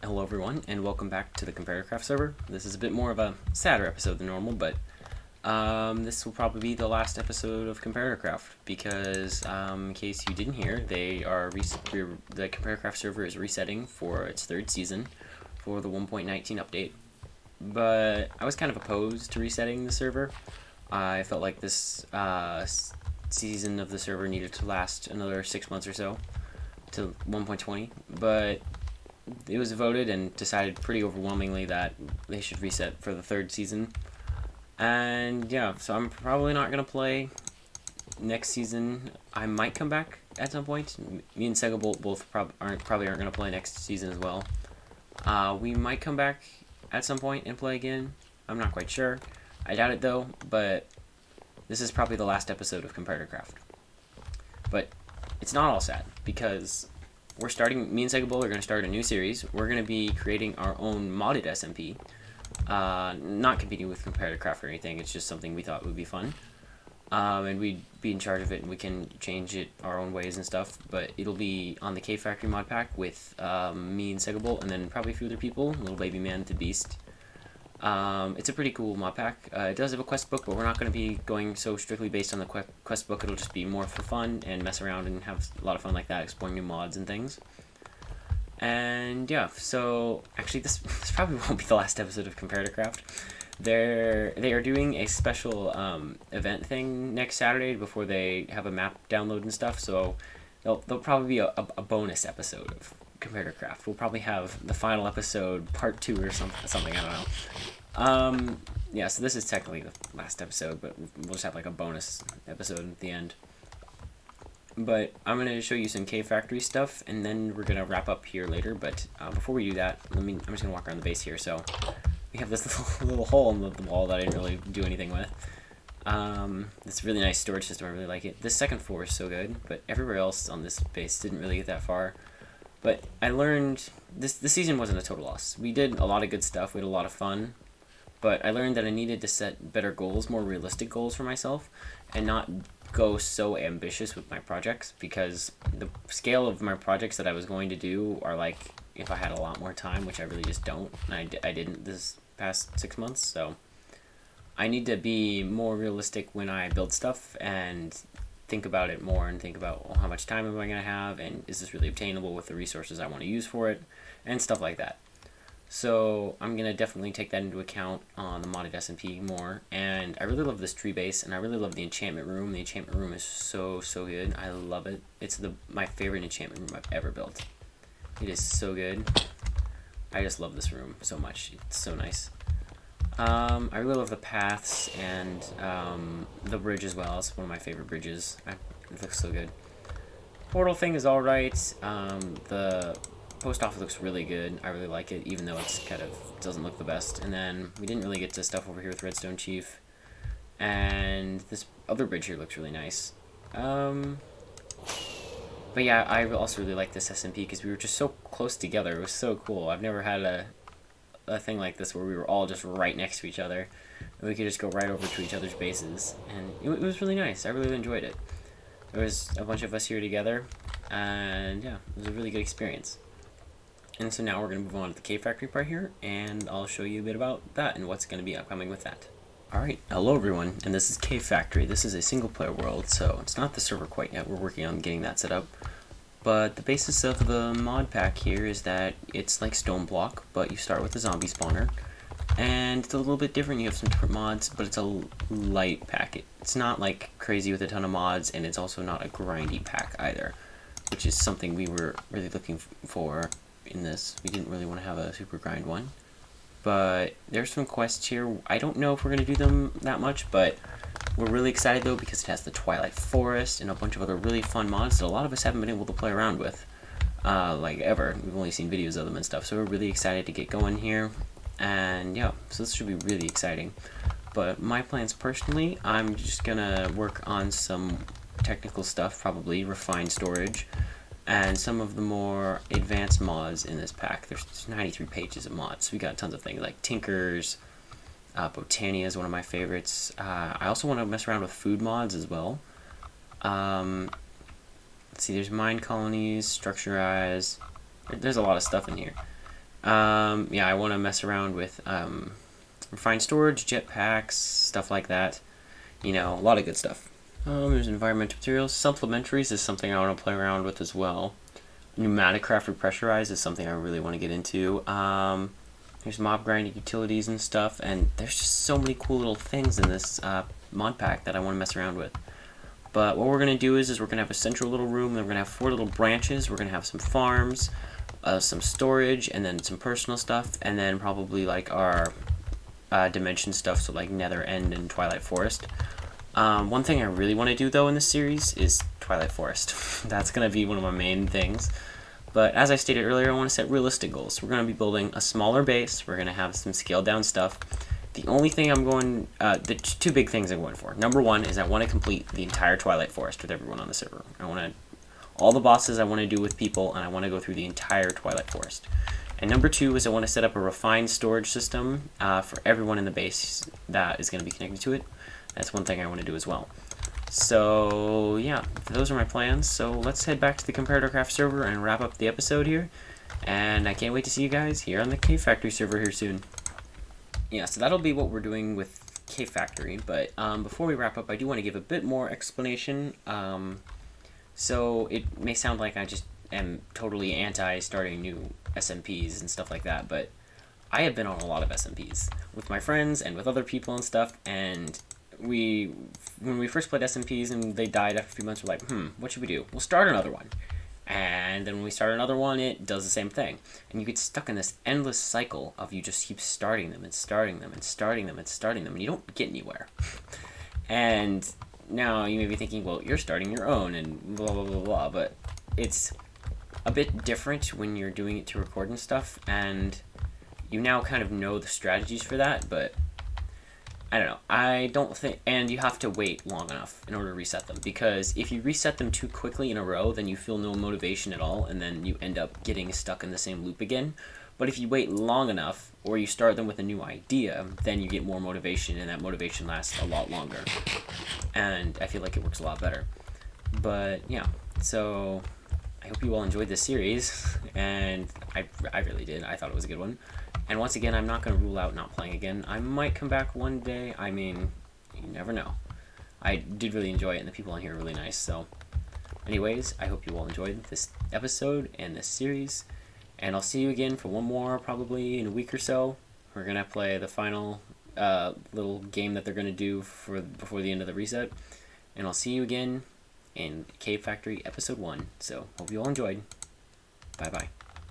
Hello everyone, and welcome back to the Comparatorcraft server. This is a bit more of a sadder episode than normal, but this will probably be the last episode of Comparatorcraft because, in case you didn't hear, the Comparatorcraft server is resetting for its third season for the 1.19 update. But I was kind of opposed to resetting the server. I felt like this season of the server needed to last another 6 months or so to 1.20, but it was voted and decided pretty overwhelmingly that they should reset for the third season. And yeah, so I'm probably not going to play next season. I might come back at some point. Me and Sega both probably aren't going to play next season as well. We might come back at some point and play again. I'm not quite sure. I doubt it though, but this is probably the last episode of Comparatorcraft. But it's not all sad because me and Sega are going to start a new series. We're going to be creating our own modded SMP. Not competing with Comparatorcraft or anything, it's just something we thought would be fun. And we'd be in charge of it and we can change it our own ways and stuff, but it'll be on the Kfactory mod pack with me and Sega and then probably a few other people, Little Baby Man to Beast. It's a pretty cool mod pack. It does have a quest book, but we're not going to be going so strictly based on the quest book. It'll just be more for fun and mess around and have a lot of fun like that, exploring new mods and things. And yeah, so actually this probably won't be the last episode of Comparatorcraft. They are doing a special event thing next Saturday before they have a map download and stuff, so there'll probably be a bonus episode of Comparatorcraft. We'll probably have the final episode, part 2 or something, I don't know. Yeah, so this is technically the last episode, but we'll just have like a bonus episode at the end. But I'm going to show you some Kfactory stuff, and then we're going to wrap up here later. But before we do that, I'm just going to walk around the base here. So we have this little hole in the wall that I didn't really do anything with. It's a really nice storage system. I really like it. This second floor is so good, but everywhere else on this base didn't really get that far. But I learned this season wasn't a total loss. We did a lot of good stuff. We had a lot of fun. But I learned that I needed to set better goals, more realistic goals for myself, and not go so ambitious with my projects, because the scale of my projects that I was going to do are like if I had a lot more time, which I really just don't, and I didn't this past 6 months. So I need to be more realistic when I build stuff and think about it more and think about, well, how much time am I going to have, and is this really obtainable with the resources I want to use for it, and stuff like that. So I'm going to definitely take that into account on the modded SMP more. And I really love this tree base, and I really love the enchantment room. The enchantment room is so good. I love it. It's my favorite enchantment room I've ever built. It is so good. I just love this room so much. It's so nice. I really love the paths and the bridge as well. It's one of my favorite bridges. It looks so good. Portal thing is alright. The post office looks really good. I really like it, even though it's kind of doesn't look the best. And then we didn't really get to stuff over here with Redstone Chief. And this other bridge here looks really nice. But yeah, I also really like this SMP because we were just so close together. It was so cool. I've never had a thing like this where we were all just right next to each other. And we could just go right over to each other's bases. And it was really nice. I really enjoyed it. There was a bunch of us here together. And yeah, it was a really good experience. And so now we're going to move on to the Kfactory part here, and I'll show you a bit about that and what's going to be upcoming with that. Alright, hello everyone, and this is Kfactory. This is a single player world, so it's not the server quite yet. We're working on getting that set up. But the basis of the mod pack here is that it's like Stone Block, but you start with a zombie spawner. And it's a little bit different. You have some different mods, but it's a light pack. It's not like crazy with a ton of mods, and it's also not a grindy pack either, which is something we were really looking for in this. We didn't really want to have a super grind one, but there's some quests here. I don't know if we're going to do them that much, but we're really excited though because it has the Twilight Forest and a bunch of other really fun mods that a lot of us haven't been able to play around with like ever. We've only seen videos of them and stuff, so we're really excited to get going here. And yeah, so this should be really exciting. But my plans personally, I'm just gonna work on some technical stuff, probably refine storage and some of the more advanced mods in this pack. There's 93 pages of mods. We got tons of things like Tinkers, Botania is one of my favorites. I also want to mess around with food mods as well. Let's see, there's mine colonies, structure eyes. There's a lot of stuff in here. Yeah, I want to mess around with refined storage, jetpacks, stuff like that. You know, a lot of good stuff. There's environmental materials. Supplementaries is something I want to play around with as well. Pneumatic craft repressurized is something I really want to get into. There's mob grinding utilities and stuff, and there's just so many cool little things in this mod pack that I want to mess around with. But what we're going to do is we're going to have a central little room, and we're going to have 4 little branches. We're going to have some farms, some storage, and then some personal stuff, and then probably like our dimension stuff, so like Nether End and Twilight Forest. One thing I really want to do though in this series is Twilight Forest. That's going to be one of my main things. But as I stated earlier, I want to set realistic goals. We're going to be building a smaller base. We're going to have some scaled down stuff. The only thing I'm going, the 2 big things I'm going for. Number 1 is I want to complete the entire Twilight Forest with everyone on the server. I want to, all the bosses I want to do with people, and I want to go through the entire Twilight Forest. And number 2 is I want to set up a refined storage system for everyone in the base that is going to be connected to it. That's one thing I want to do as well. So yeah, those are my plans. So let's head back to the Comparatorcraft server and wrap up the episode here. And I can't wait to see you guys here on the Kfactory server here soon. Yeah, so that'll be what we're doing with Kfactory. But before we wrap up, I do want to give a bit more explanation. So it may sound like I just am totally anti starting new SMPs and stuff like that, but I have been on a lot of SMPs with my friends and with other people and stuff, and when we first played SMPs and they died after a few months, we're like, what should we do? We'll start another one. And then when we start another one, it does the same thing. And you get stuck in this endless cycle of you just keep starting them and starting them and starting them and starting them, and you don't get anywhere. And now you may be thinking, well, you're starting your own and blah, blah, blah, blah, but it's a bit different when you're doing it to record and stuff, and you now kind of know the strategies for that, but I don't know. I don't think, and you have to wait long enough in order to reset them, because if you reset them too quickly in a row, then you feel no motivation at all, and then you end up getting stuck in the same loop again. But if you wait long enough, or you start them with a new idea, then you get more motivation, and that motivation lasts a lot longer. And I feel like it works a lot better. But yeah, so I hope you all enjoyed this series, and I really did. I thought it was a good one. And once again, I'm not going to rule out not playing again. I might come back one day. I mean, you never know. I did really enjoy it, and the people on here are really nice. So anyways, I hope you all enjoyed this episode and this series. And I'll see you again for one more, probably in a week or so. We're going to play the final little game that they're going to do before the end of the reset. And I'll see you again in Kfactory Episode 1. So hope you all enjoyed. Bye-bye.